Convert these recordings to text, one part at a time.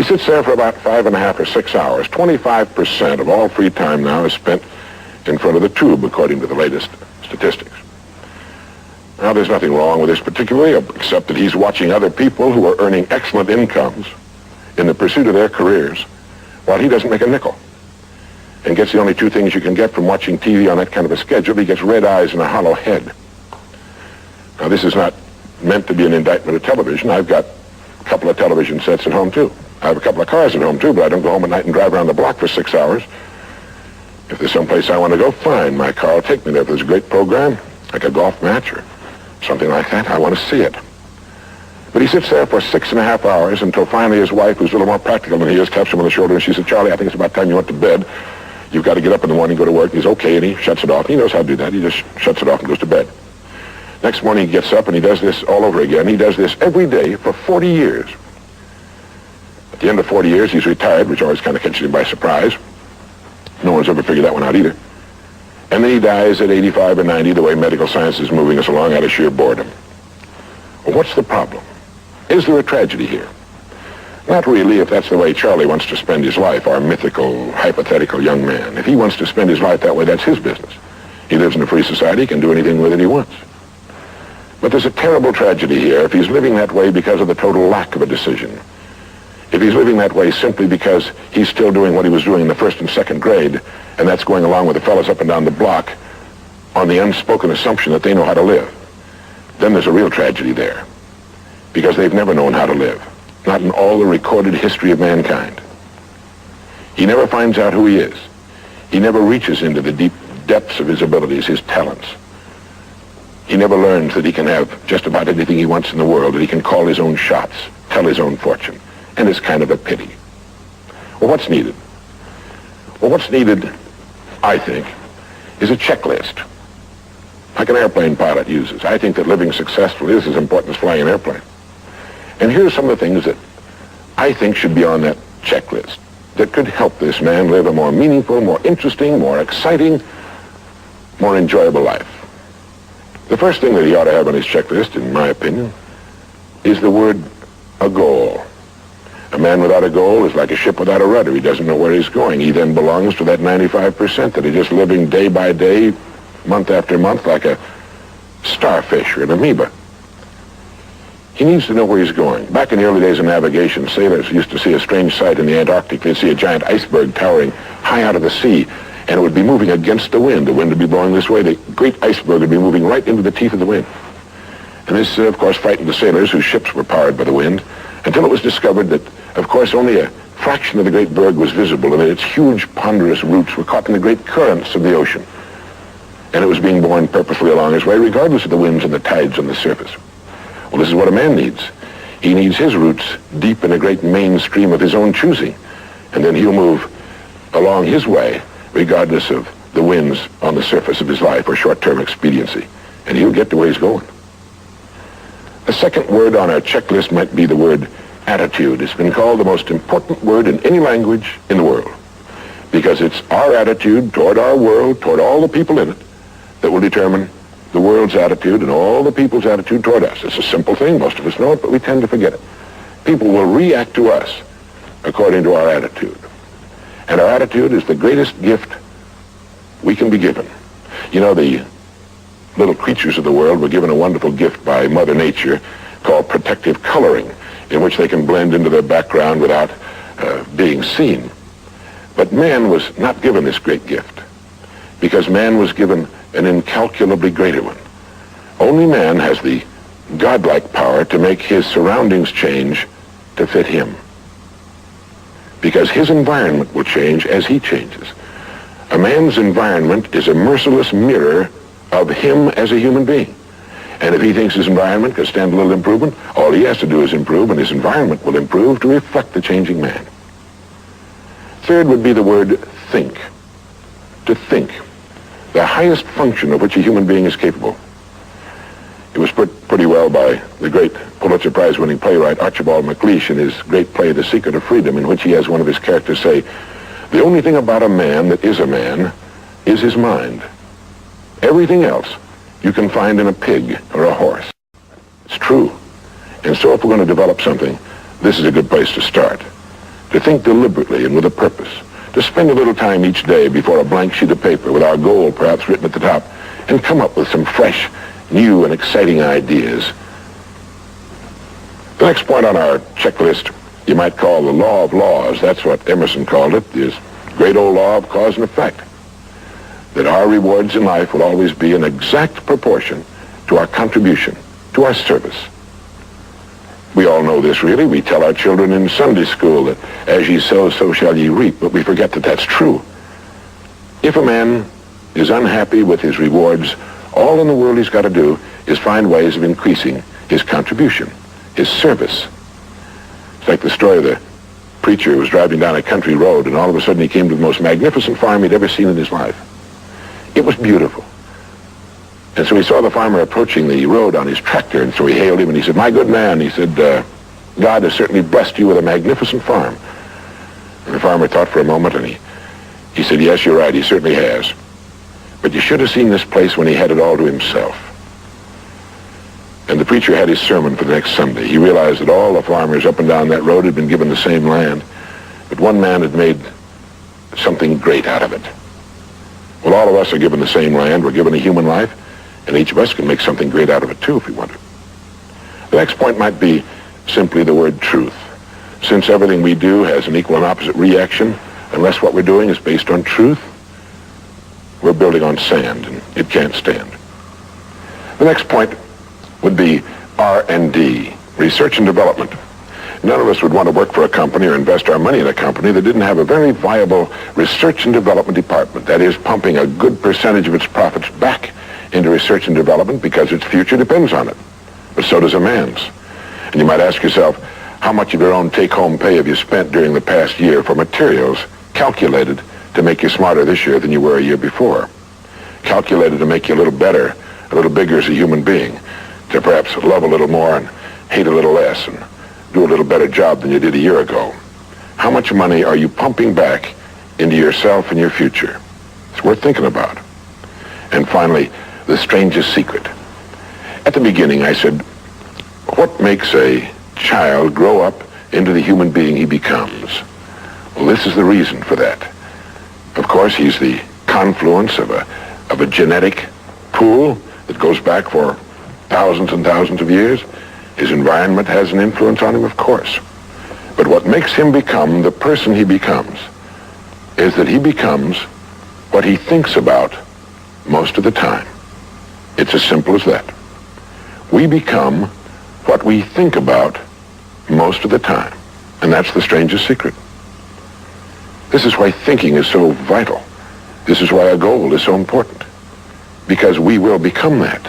sits there for about 5.5 or 6 hours. 25% of all free time now is spent in front of the tube, according to the latest statistics. Now, there's nothing wrong with this particularly, except that he's watching other people who are earning excellent incomes in the pursuit of their careers, while he doesn't make a nickel, and gets the only two things you can get from watching TV on that kind of a schedule. He gets red eyes and a hollow head. Now, this is not meant to be an indictment of television. I've got a couple of television sets at home, too. I have a couple of cars at home, too, but I don't go home at night and drive around the block for 6 hours. If there's someplace I want to go, fine, my car will take me there. If there's a great program, like a golf match or something like that, I want to see it. But he sits there for 6.5 hours until finally his wife, who's a little more practical than he is, taps him on the shoulder and she said, "Charlie, I think it's about time you went to bed. You've got to get up in the morning, go to work." He's okay, and he shuts it off. He knows how to do that. He just shuts it off and goes to bed. Next morning he gets up and he does this all over again. He does this every day for 40 years. At the end of 40 years, he's retired, which always kind of catches him by surprise. No one's ever figured that one out either. And then he dies at 85 or 90, the way medical science is moving us along, out of sheer boredom. Well, what's the problem? Is there a tragedy here? Not really, if that's the way Charlie wants to spend his life, our mythical, hypothetical young man. If he wants to spend his life that way, that's his business. He lives in a free society, he can do anything with it he wants. But there's a terrible tragedy here if he's living that way because of the total lack of a decision. If he's living that way simply because he's still doing what he was doing in the first and second grade, and that's going along with the fellows up and down the block on the unspoken assumption that they know how to live, then there's a real tragedy there. Because they've never known how to live. Not in all the recorded history of mankind. He never finds out who he is. He never reaches into the deep depths of his abilities, his talents. He never learns that he can have just about anything he wants in the world, that he can call his own shots, tell his own fortune. And it's kind of a pity. Well, what's needed? Well, what's needed, I think, is a checklist, like an airplane pilot uses. I think that living successfully is as important as flying an airplane. And here's some of the things that I think should be on that checklist that could help this man live a more meaningful, more interesting, more exciting, more enjoyable life. The first thing that he ought to have on his checklist, in my opinion, is the word a goal. A man without a goal is like a ship without a rudder. He doesn't know where he's going. He then belongs to that 95% that are just living day by day, month after month, like a starfish or an amoeba. He needs to know where he's going. Back in the early days of navigation, sailors used to see a strange sight in the Antarctic. They'd see a giant iceberg towering high out of the sea, and it would be moving against the wind. The wind would be blowing this way. The great iceberg would be moving right into the teeth of the wind. And this, of course, frightened the sailors whose ships were powered by the wind, until it was discovered that, of course, only a fraction of the great berg was visible, and that its huge, ponderous roots were caught in the great currents of the ocean. And it was being borne purposely along its way, regardless of the winds and the tides on the surface. Well, this is what a man needs. He needs his roots deep in a great mainstream of his own choosing, and then he'll move along his way, regardless of the winds on the surface of his life or short-term expediency, and he'll get to where he's going. The second word on our checklist might be the word attitude. It's been called the most important word in any language in the world, because it's our attitude toward our world, toward all the people in it, that will determine the world's attitude and all the people's attitude toward us. It's a simple thing. Most of us know it, but we tend to forget it. People will react to us according to our attitude. And our attitude is the greatest gift we can be given. You know, the little creatures of the world were given a wonderful gift by Mother Nature called protective coloring, in which they can blend into their background without being seen. But man was not given this great gift, because man was given an incalculably greater one. Only man has the godlike power to make his surroundings change to fit him, because his environment will change as he changes. A man's environment is a merciless mirror of him as a human being. And if he thinks his environment can stand a little improvement, all he has to do is improve, and his environment will improve to reflect the changing man. Third would be the word think. To think. The highest function of which a human being is capable. It was put pretty well by the great Pulitzer Prize-winning playwright Archibald MacLeish in his great play, The Secret of Freedom, in which he has one of his characters say, "The only thing about a man that is a man is his mind. Everything else you can find in a pig or a horse." It's true. And so if we're going to develop something, this is a good place to start. to think deliberately and with a purpose, to spend a little time each day before a blank sheet of paper with our goal perhaps written at the top, and come up with some fresh, new, and exciting ideas. The next point on our checklist you might call the law of laws. That's what Emerson called it, this great old law of cause and effect. That our rewards in life will always be in exact proportion to our contribution, to our service. We all know this, really. We tell our children in Sunday school that as ye sow, so shall ye reap, but we forget that that's true. If a man is unhappy with his rewards, all in the world he's got to do is find ways of increasing his contribution, his service. It's like the story of the preacher who was driving down a country road, and all of a sudden he came to the most magnificent farm he'd ever seen in his life. It was beautiful. And so he saw the farmer approaching the road on his tractor, and so he hailed him, and he said, "My good man," he said, "God has certainly blessed you with a magnificent farm." And the farmer thought for a moment, and he said, "Yes, you're right, he certainly has. But you should have seen this place when he had it all to himself." And the preacher had his sermon for the next Sunday. He realized that all the farmers up and down that road had been given the same land, but one man had made something great out of it. Well, all of us are given the same land. We're given a human life, and each of us can make something great out of it too if we want to. The next point might be simply the word truth. Since everything we do has an equal and opposite reaction, unless what we're doing is based on truth, we're building on sand, and it can't stand. The next point would be R&D, research and development. None of us would want to work for a company or invest our money in a company that didn't have a very viable research and development department. That is, pumping a good percentage of its profits back into research and development because its future depends on it. But so does a man's. And you might ask yourself, how much of your own take-home pay have you spent during the past year for materials calculated to make you smarter this year than you were a year before? Calculated to make you a little better, a little bigger as a human being, to perhaps love a little more and hate a little less and do a little better job than you did a year ago. How much money are you pumping back into yourself and your future? It's worth thinking about. And finally, the strangest secret. At the beginning, I said, what makes a child grow up into the human being he becomes? Well, this is the reason for that. Of course, he's the confluence of a genetic pool that goes back for thousands and thousands of years. His environment has an influence on him, of course. But what makes him become the person he becomes is that he becomes what he thinks about most of the time. It's as simple as that. We become what we think about most of the time. And that's the strangest secret. This is why thinking is so vital. This is why a goal is so important. Because we will become that.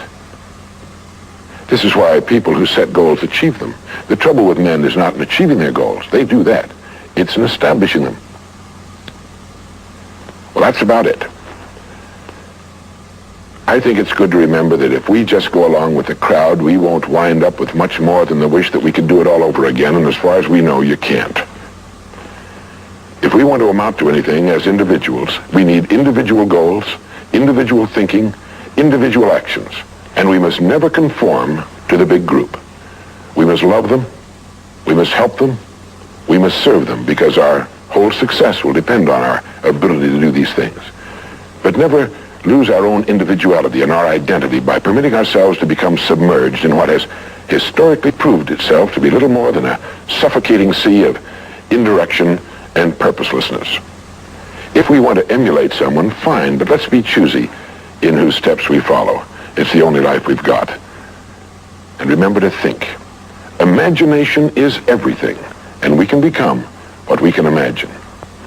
This is why people who set goals achieve them. The trouble with men is not in achieving their goals. They do that. It's in establishing them. Well, that's about it. I think it's good to remember that if we just go along with the crowd, we won't wind up with much more than the wish that we could do it all over again, and as far as we know, you can't. If we want to amount to anything as individuals, we need individual goals, individual thinking, individual actions. And we must never conform to the big group. We must love them, we must help them, we must serve them, because our whole success will depend on our ability to do these things. But never lose our own individuality and our identity by permitting ourselves to become submerged in what has historically proved itself to be little more than a suffocating sea of indirection and purposelessness. If we want to emulate someone, fine, but let's be choosy in whose steps we follow. It's the only life we've got. And remember to think. Imagination is everything, and we can become what we can imagine.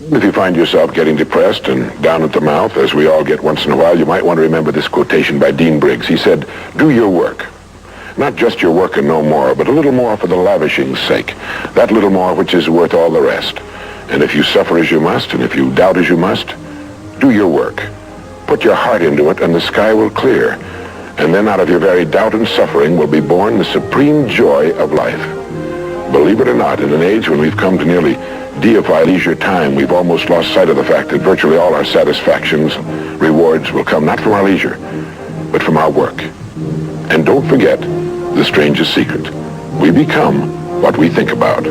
If you find yourself getting depressed and down at the mouth, as we all get once in a while, you might want to remember this quotation by Dean Briggs. He said, "Do your work. Not just your work and no more, but a little more for the lavishing's sake. That little more which is worth all the rest. And if you suffer as you must, and if you doubt as you must, do your work. Put your heart into it, and the sky will clear. And then out of your very doubt and suffering will be born the supreme joy of life." Believe it or not, in an age when we've come to nearly deify leisure time, we've almost lost sight of the fact that virtually all our satisfactions, rewards will come not from our leisure, but from our work. And don't forget the strangest secret. We become what we think about.